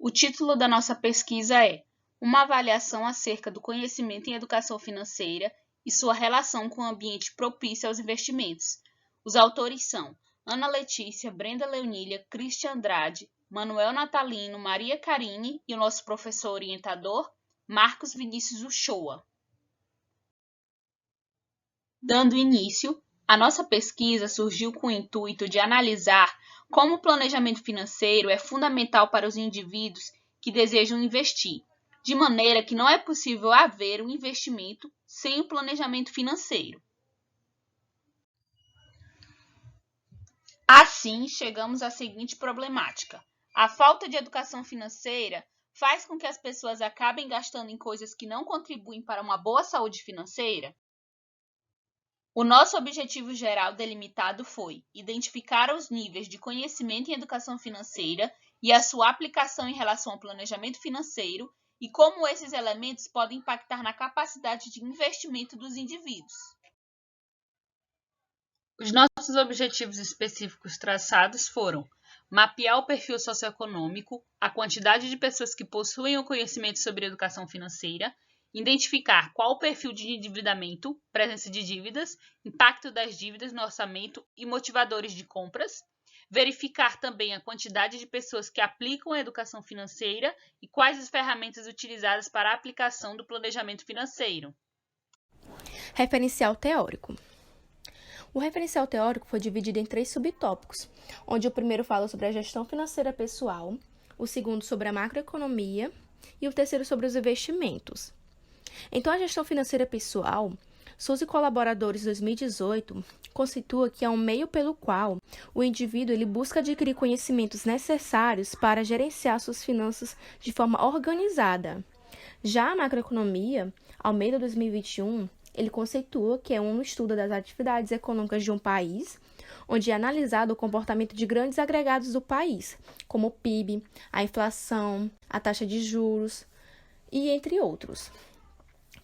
O título da nossa pesquisa é Uma avaliação acerca do conhecimento em educação financeira e sua relação com o ambiente propício aos investimentos. Os autores são Ana Letícia, Brenda Leonília, Cristian Andrade, Manuel Natalino, Maria Carine e o nosso professor orientador, Marcos Vinícius Uchoa. Dando início, a nossa pesquisa surgiu com o intuito de analisar como o planejamento financeiro é fundamental para os indivíduos que desejam investir, de maneira que não é possível haver um investimento sem o planejamento financeiro. Assim, chegamos à seguinte problemática: a falta de educação financeira faz com que as pessoas acabem gastando em coisas que não contribuem para uma boa saúde financeira? O nosso objetivo geral delimitado foi identificar os níveis de conhecimento em educação financeira e a sua aplicação em relação ao planejamento financeiro e como esses elementos podem impactar na capacidade de investimento dos indivíduos. Os nossos objetivos específicos traçados foram mapear o perfil socioeconômico, a quantidade de pessoas que possuem o conhecimento sobre educação financeira, identificar qual o perfil de endividamento, presença de dívidas, impacto das dívidas no orçamento e motivadores de compras, verificar também a quantidade de pessoas que aplicam a educação financeira e quais as ferramentas utilizadas para a aplicação do planejamento financeiro. Referencial teórico. O referencial teórico foi dividido em 3 subtópicos, onde o primeiro fala sobre a gestão financeira pessoal, o segundo sobre a macroeconomia e o terceiro sobre os investimentos. Então, a gestão financeira pessoal, Souza e Colaboradores 2018, constitua que é um meio pelo qual o indivíduo ele busca adquirir conhecimentos necessários para gerenciar suas finanças de forma organizada. Já a macroeconomia, Almeida 2021, ele conceitua que é um estudo das atividades econômicas de um país, onde é analisado o comportamento de grandes agregados do país, como o PIB, a inflação, a taxa de juros e entre outros.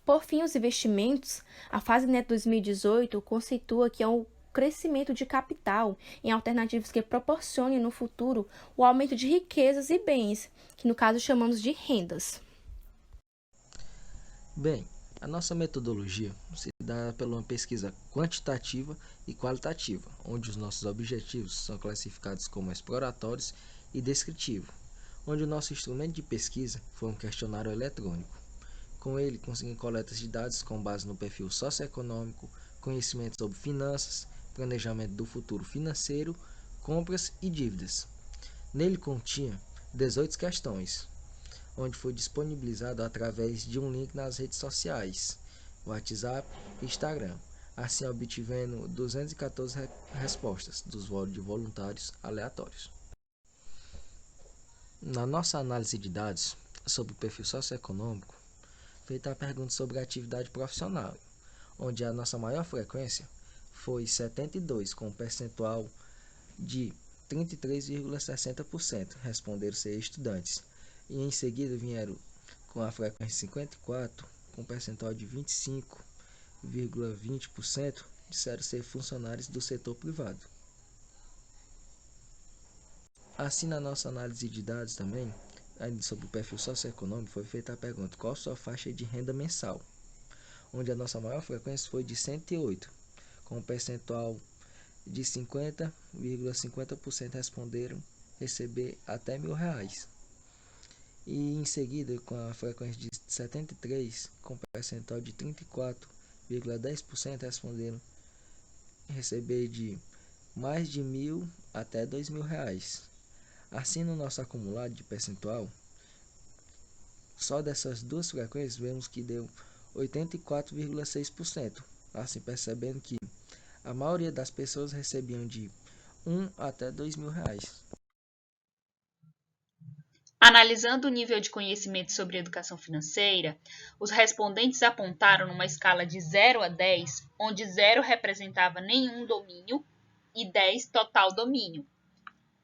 Por fim, os investimentos, a fase Neto 2018 conceitua que é um crescimento de capital em alternativas que proporcionem no futuro o aumento de riquezas e bens, que no caso chamamos de rendas. Bem, a nossa metodologia se dá por uma pesquisa quantitativa e qualitativa, onde os nossos objetivos são classificados como exploratórios e descritivos, onde o nosso instrumento de pesquisa foi um questionário eletrônico. Com ele, conseguimos coletas de dados com base no perfil socioeconômico, conhecimento sobre finanças, planejamento do futuro financeiro, compras e dívidas. Nele continha 18 questões, onde foi disponibilizado através de um link nas redes sociais, WhatsApp e Instagram, assim obtivendo 214 respostas dos de voluntários aleatórios. Na nossa análise de dados sobre o perfil socioeconômico, feita a pergunta sobre a atividade profissional, onde a nossa maior frequência foi 72, com um percentual de 33,60%, responderam ser estudantes, e em seguida vieram com a frequência 54, com um percentual de 25,20%, disseram ser funcionários do setor privado. Assim, na nossa análise de dados também, sobre o perfil socioeconômico, foi feita a pergunta: qual a sua faixa de renda mensal? Onde a nossa maior frequência foi de 108, com um percentual de 50,50% responderam receber até R$1.000. E em seguida, com a frequência de 73, com um percentual de 34,10% responderam receber de mais de R$1.000 até R$2.000. Assim, no nosso acumulado de percentual, só dessas duas frequências vemos que deu 84,6%, assim percebendo que a maioria das pessoas recebiam de R$1.000 até R$2.000. Analisando o nível de conhecimento sobre educação financeira, os respondentes apontaram numa escala de 0 a 10, onde 0 representava nenhum domínio e 10 total domínio.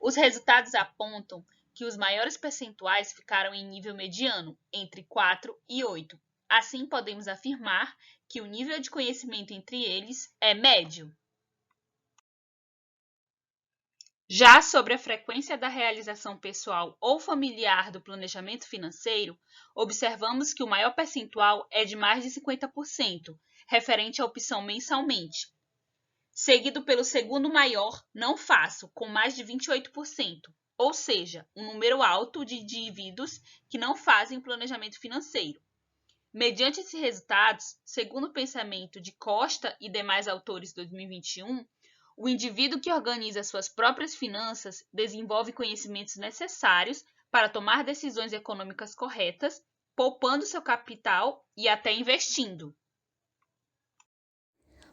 Os resultados apontam que os maiores percentuais ficaram em nível mediano, entre 4 e 8. Assim, podemos afirmar que o nível de conhecimento entre eles é médio. Já sobre a frequência da realização pessoal ou familiar do planejamento financeiro, observamos que o maior percentual é de mais de 50%, referente à opção mensalmente, seguido pelo segundo maior, não faço, com mais de 28%, ou seja, um número alto de indivíduos que não fazem planejamento financeiro. Mediante esses resultados, segundo o pensamento de Costa e demais autores 2021, o indivíduo que organiza suas próprias finanças desenvolve conhecimentos necessários para tomar decisões econômicas corretas, poupando seu capital e até investindo.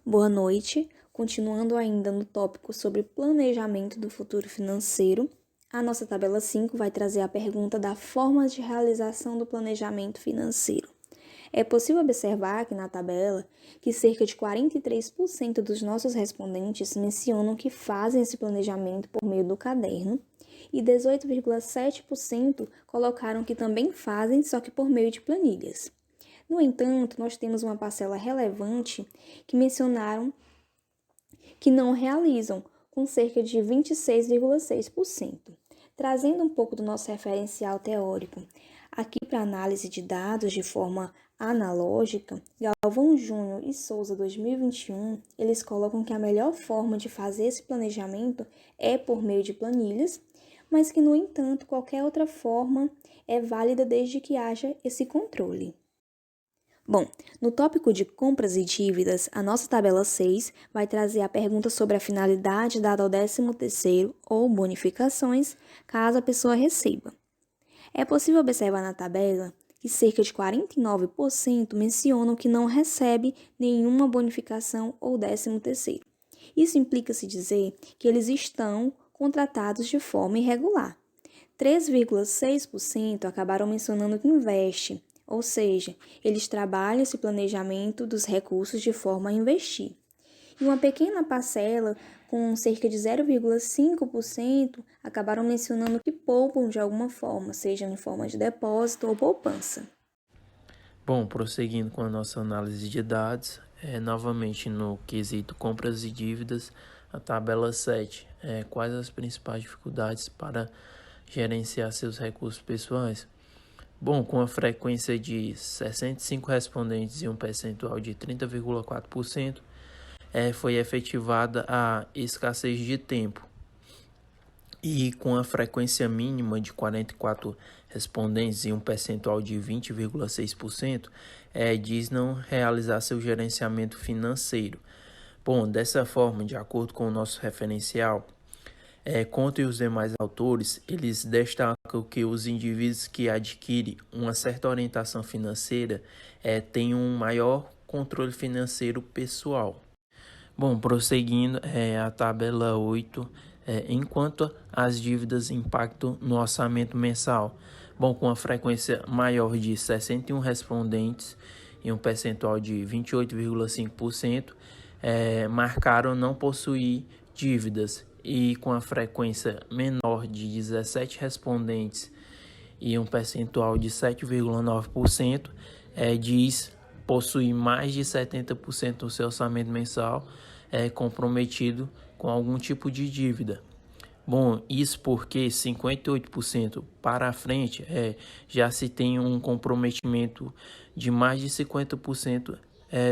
Boa noite. Continuando ainda no tópico sobre planejamento do futuro financeiro, a nossa tabela 5 vai trazer a pergunta da forma de realização do planejamento financeiro. É possível observar aqui na tabela que cerca de 43% dos nossos respondentes mencionam que fazem esse planejamento por meio do caderno e 18,7% colocaram que também fazem, só que por meio de planilhas. No entanto, nós temos uma parcela relevante que mencionaram que não realizam, com cerca de 26,6%. Trazendo um pouco do nosso referencial teórico aqui para análise de dados de forma analógica, Galvão Júnior e Souza 2021, eles colocam que a melhor forma de fazer esse planejamento é por meio de planilhas, mas que, no entanto, qualquer outra forma é válida desde que haja esse controle. Bom, no tópico de compras e dívidas, a nossa tabela 6 vai trazer a pergunta sobre a finalidade dada ao 13º ou bonificações, caso a pessoa receba. É possível observar na tabela que cerca de 49% mencionam que não recebe nenhuma bonificação ou 13º. Isso implica-se dizer que eles estão contratados de forma irregular. 3,6% acabaram mencionando que investe, ou seja, eles trabalham esse planejamento dos recursos de forma a investir. E uma pequena parcela, com cerca de 0,5%, acabaram mencionando que poupam de alguma forma, seja em forma de depósito ou poupança. Bom, prosseguindo com a nossa análise de dados, novamente no quesito compras e dívidas, a tabela 7, quais as principais dificuldades para gerenciar seus recursos pessoais? Bom, com a frequência de 65 respondentes e um percentual de 30,4%, foi efetivada a escassez de tempo. E com a frequência mínima de 44 respondentes e um percentual de 20,6%, diz não realizar seu gerenciamento financeiro. Bom, dessa forma, de acordo com o nosso referencial, Conta e os demais autores, eles destacam que os indivíduos que adquirem uma certa orientação financeira têm um maior controle financeiro pessoal. Bom, prosseguindo, a tabela 8, enquanto as dívidas impactam no orçamento mensal. Bom, com a frequência maior de 61 respondentes e um percentual de 28,5%, marcaram não possuir dívidas. E com a frequência menor de 17 respondentes e um percentual de 7,9%, diz possuir mais de 70% do seu orçamento mensal comprometido com algum tipo de dívida. Bom, isso porque 58% para a frente já se tem um comprometimento de mais de 50%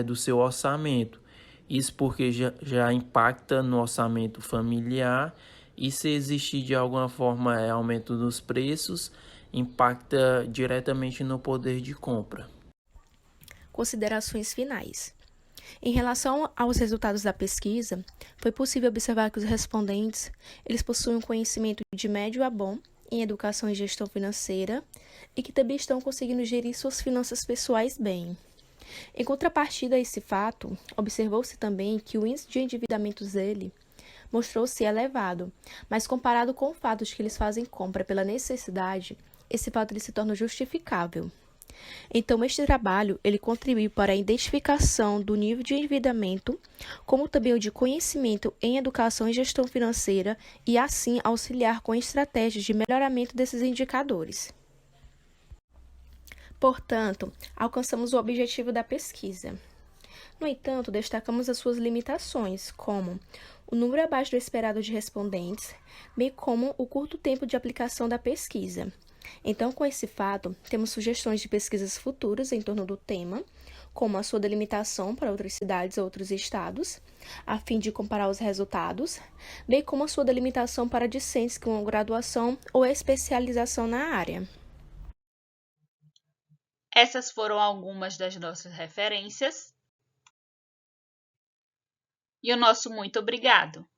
do seu orçamento. Isso porque já impacta no orçamento familiar e se existir de alguma forma aumento dos preços, impacta diretamente no poder de compra. Considerações finais. Em relação aos resultados da pesquisa, foi possível observar que os respondentes eles possuem um conhecimento de médio a bom em educação e gestão financeira e que também estão conseguindo gerir suas finanças pessoais bem. Em contrapartida a esse fato, observou-se também que o índice de endividamento dele mostrou-se elevado, mas comparado com o fato de que eles fazem compra pela necessidade, esse fato ele se torna justificável. Então, este trabalho ele contribui para a identificação do nível de endividamento, como também o de conhecimento em educação e gestão financeira e, assim, auxiliar com estratégias de melhoramento desses indicadores. Portanto, alcançamos o objetivo da pesquisa. No entanto, destacamos as suas limitações, como o número abaixo do esperado de respondentes, bem como o curto tempo de aplicação da pesquisa. Então, com esse fato, temos sugestões de pesquisas futuras em torno do tema, como a sua delimitação para outras cidades ou outros estados, a fim de comparar os resultados, bem como a sua delimitação para discentes com graduação ou especialização na área. Essas foram algumas das nossas referências. E o nosso muito obrigado!